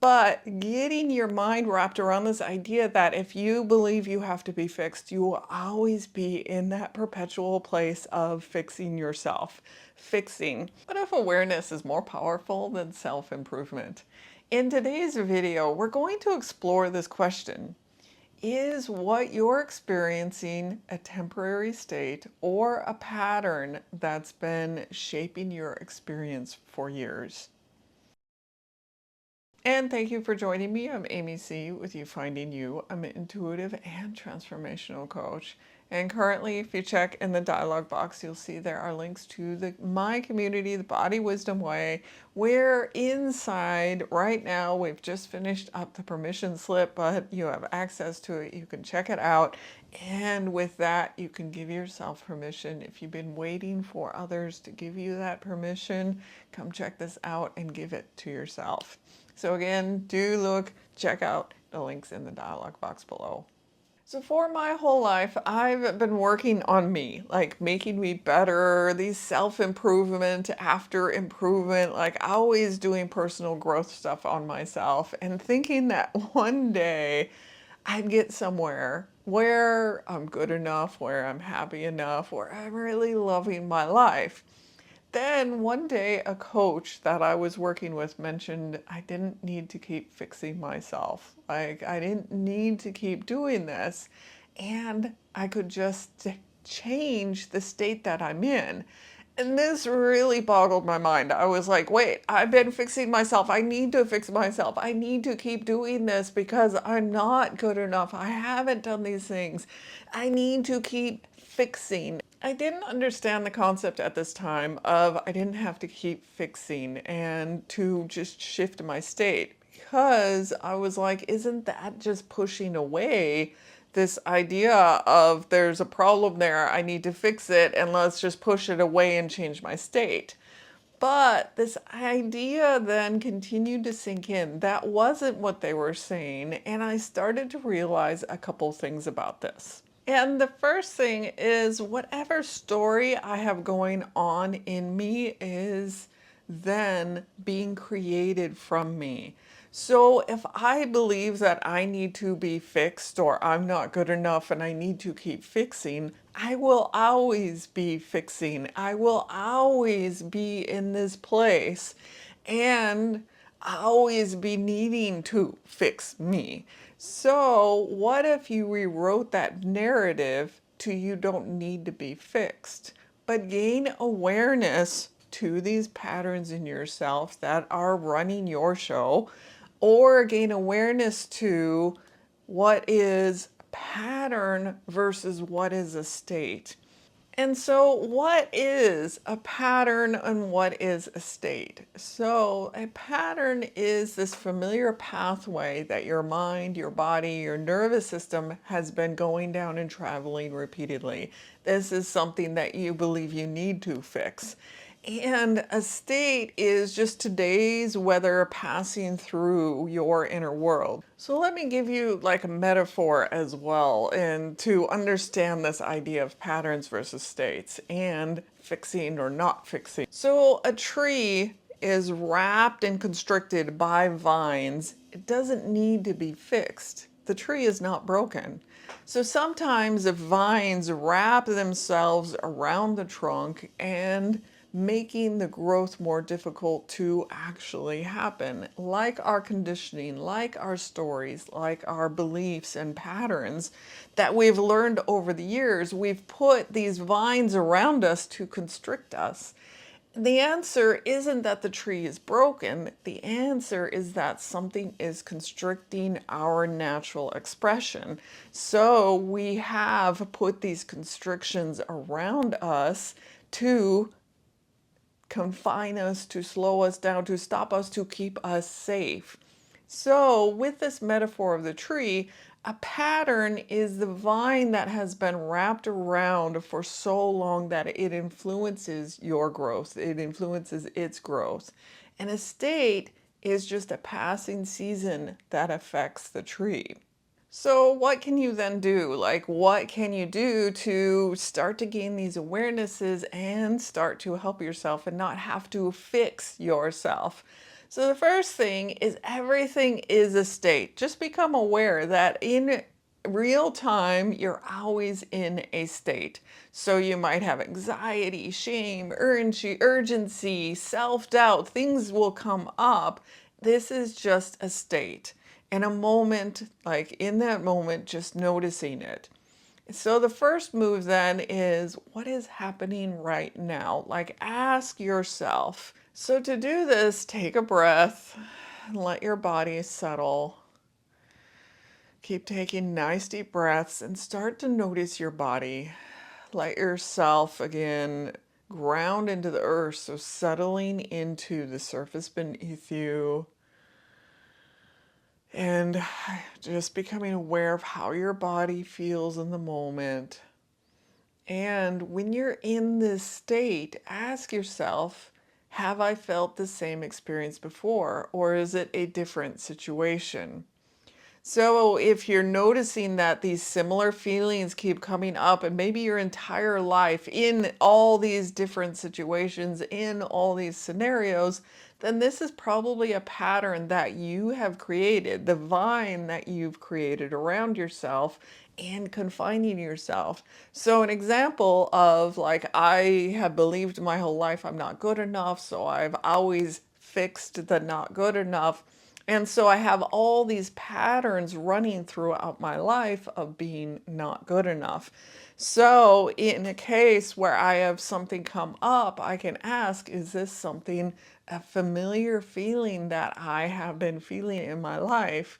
But getting your mind wrapped around this idea that if you believe you have to be fixed, you will always be in that perpetual place of fixing yourself. Fixing. What if awareness is more powerful than self-improvement? In today's video, we're going to explore this question. Is what you're experiencing a temporary state or a pattern that's been shaping your experience for years? And thank you for joining me. I'm AmyC with You Finding You. I'm an intuitive and transformational coach. And currently, if you check in the dialog box, you'll see there are links to my community, the Body Wisdom Way, where inside right now, we've just finished up the permission slip, but you have access to it. You can check it out. And with that, you can give yourself permission. If you've been waiting for others to give you that permission, come check this out and give it to yourself. So again, do look, check out the links in the dialog box below. So for my whole life, I've been working on me, like making me better, these self-improvement after improvement, like always doing personal growth stuff on myself and thinking that one day I'd get somewhere where I'm good enough, where I'm happy enough, where I'm really loving my life. Then one day a coach that I was working with mentioned I didn't need to keep fixing myself. Like I didn't need to keep doing this and I could just change the state that I'm in. And this really boggled my mind. I was like, wait, I've been fixing myself. I need to fix myself. I need to keep doing this because I'm not good enough. I haven't done these things. I need to keep fixing. I didn't understand the concept at this time of I didn't have to keep fixing and to just shift my state, because I was like, isn't that just pushing away this idea of there's a problem there, I need to fix it, and let's just push it away and change my state. But this idea then continued to sink in. That wasn't what they were saying, and I started to realize a couple things about this. And the first thing is whatever story I have going on in me is then being created from me. So if I believe that I need to be fixed or I'm not good enough and I need to keep fixing, I will always be fixing. I will always be in this place and always be needing to fix me. So what if you rewrote that narrative to you don't need to be fixed, but gain awareness to these patterns in yourself that are running your show, or gain awareness to what is pattern versus what is a state. And so what is a pattern and what is a state? So a pattern is this familiar pathway that your mind, your body, your nervous system has been going down and traveling repeatedly. This is something that you believe you need to fix. And a state is just today's weather passing through your inner world. So let me give you like a metaphor as well, and to understand this idea of patterns versus states and fixing or not fixing. So a tree is wrapped and constricted by vines. It doesn't need to be fixed. The tree is not broken. So sometimes the vines wrap themselves around the trunk and making the growth more difficult to actually happen. Like our conditioning, like our stories, like our beliefs and patterns that we've learned over the years, we've put these vines around us to constrict us. The answer isn't that the tree is broken. The answer is that something is constricting our natural expression. So we have put these constrictions around us to confine us, to slow us down, to stop us, to keep us safe. So with this metaphor of the tree, a pattern is the vine that has been wrapped around for so long that it influences your growth. It influences its growth. And a state is just a passing season that affects the tree. So what can you then do? Like, what can you do to start to gain these awarenesses and start to help yourself and not have to fix yourself? So the first thing is everything is a state. Just become aware that in real time, you're always in a state. So you might have anxiety, shame, urgency, self-doubt. Things will come up. This is just a state. And a moment, like in that moment, just noticing it. So the first move then is, what is happening right now? Like, ask yourself. So to do this, take a breath and let your body settle. Keep taking nice deep breaths and start to notice your body. Let yourself again ground into the earth, so settling into the surface beneath you. And just becoming aware of how your body feels in the moment. And when you're in this state, ask yourself, have I felt the same experience before, or is it a different situation? So if you're noticing that these similar feelings keep coming up, and maybe your entire life in all these different situations, in all these scenarios, then this is probably a pattern that you have created, the vine that you've created around yourself and confining yourself. So an example of, like, I have believed my whole life I'm not good enough, so I've always fixed the not good enough. And so I have all these patterns running throughout my life of being not good enough. So in a case where I have something come up, I can ask, is this something, a familiar feeling that I have been feeling in my life?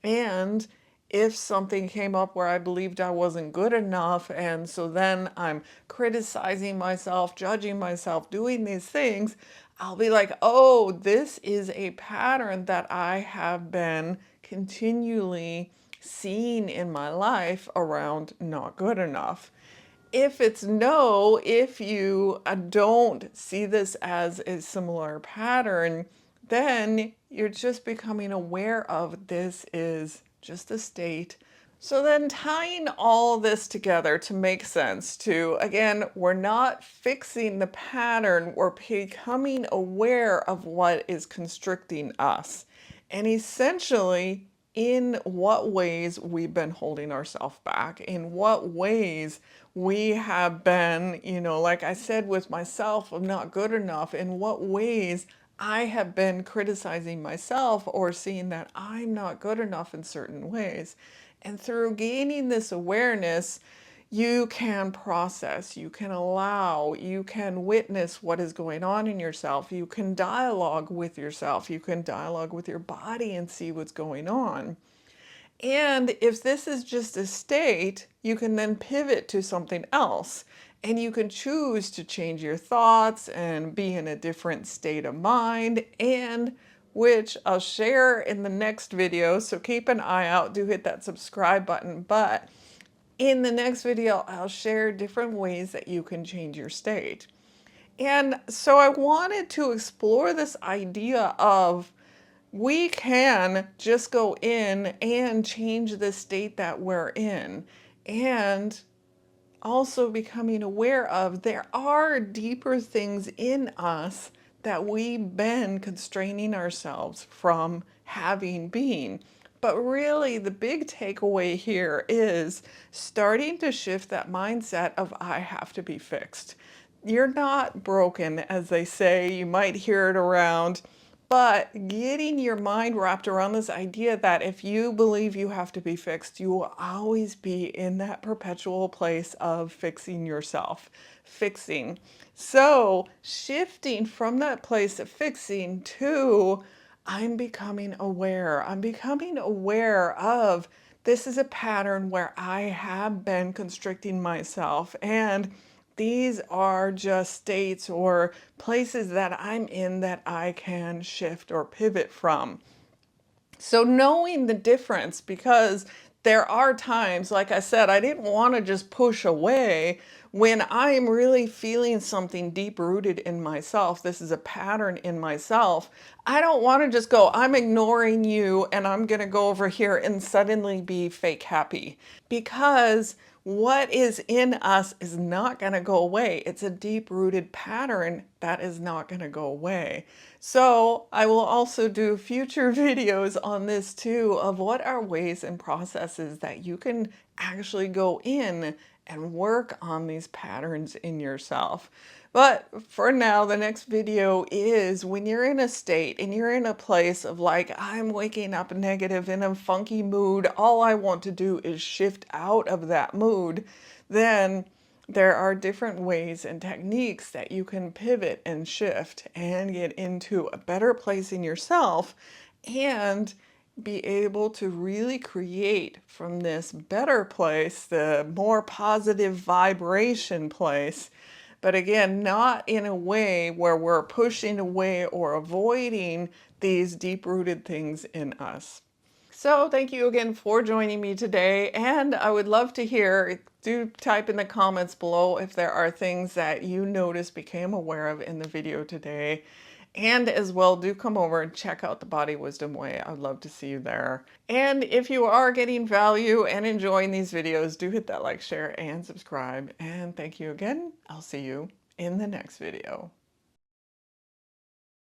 And if something came up where I believed I wasn't good enough, and so then I'm criticizing myself, judging myself, doing these things, I'll be like, oh, this is a pattern that I have been continually seeing in my life around not good enough. If it's no, if you don't see this as a similar pattern, then you're just becoming aware of this is just a state. So then tying all this together to make sense to, again, we're not fixing the pattern, we're becoming aware of what is constricting us. And essentially, in what ways we've been holding ourselves back, in what ways we have been, like I said with myself, I'm not good enough, in what ways I have been criticizing myself or seeing that I'm not good enough in certain ways. And through gaining this awareness, you can process, you can allow, you can witness what is going on in yourself. You can dialogue with yourself. You can dialogue with your body and see what's going on. And if this is just a state, you can then pivot to something else. And you can choose to change your thoughts and be in a different state of mind, and which I'll share in the next video. So keep an eye out, do hit that subscribe button. But in the next video, I'll share different ways that you can change your state. And so I wanted to explore this idea of, we can just go in and change the state that we're in. And also becoming aware of, there are deeper things in us that we've been constraining ourselves from having been. But really, the big takeaway here is starting to shift that mindset of, I have to be fixed. You're not broken, as they say. You might hear it around. But getting your mind wrapped around this idea that if you believe you have to be fixed, you will always be in that perpetual place of fixing yourself, fixing. So shifting from that place of fixing to, I'm becoming aware. I'm becoming aware of, this is a pattern where I have been constricting myself, and these are just states or places that I'm in that I can shift or pivot from. So knowing the difference, because there are times, like I said, I didn't want to just push away, when I'm really feeling something deep rooted in myself, this is a pattern in myself, I don't want to just go, I'm ignoring you and I'm going to go over here and suddenly be fake happy. Because what is in us is not going to go away. It's a deep rooted pattern that is not going to go away. So I will also do future videos on this too, of what are ways and processes that you can actually go in and work on these patterns in yourself. But for now, the next video is when you're in a state and you're in a place of like, I'm waking up negative in a funky mood, all I want to do is shift out of that mood, then there are different ways and techniques that you can pivot and shift and get into a better place in yourself and be able to really create from this better place, the more positive vibration place. But again, not in a way where we're pushing away or avoiding these deep-rooted things in us. So thank you again for joining me today, and I would love to hear, do type in the comments below if there are things that you noticed, became aware of in the video today. And as well, do come over and check out the Body Wisdom Way. I'd love to see you there. And if you are getting value and enjoying these videos, do hit that like, share, and subscribe. And thank you again. I'll see you in the next video.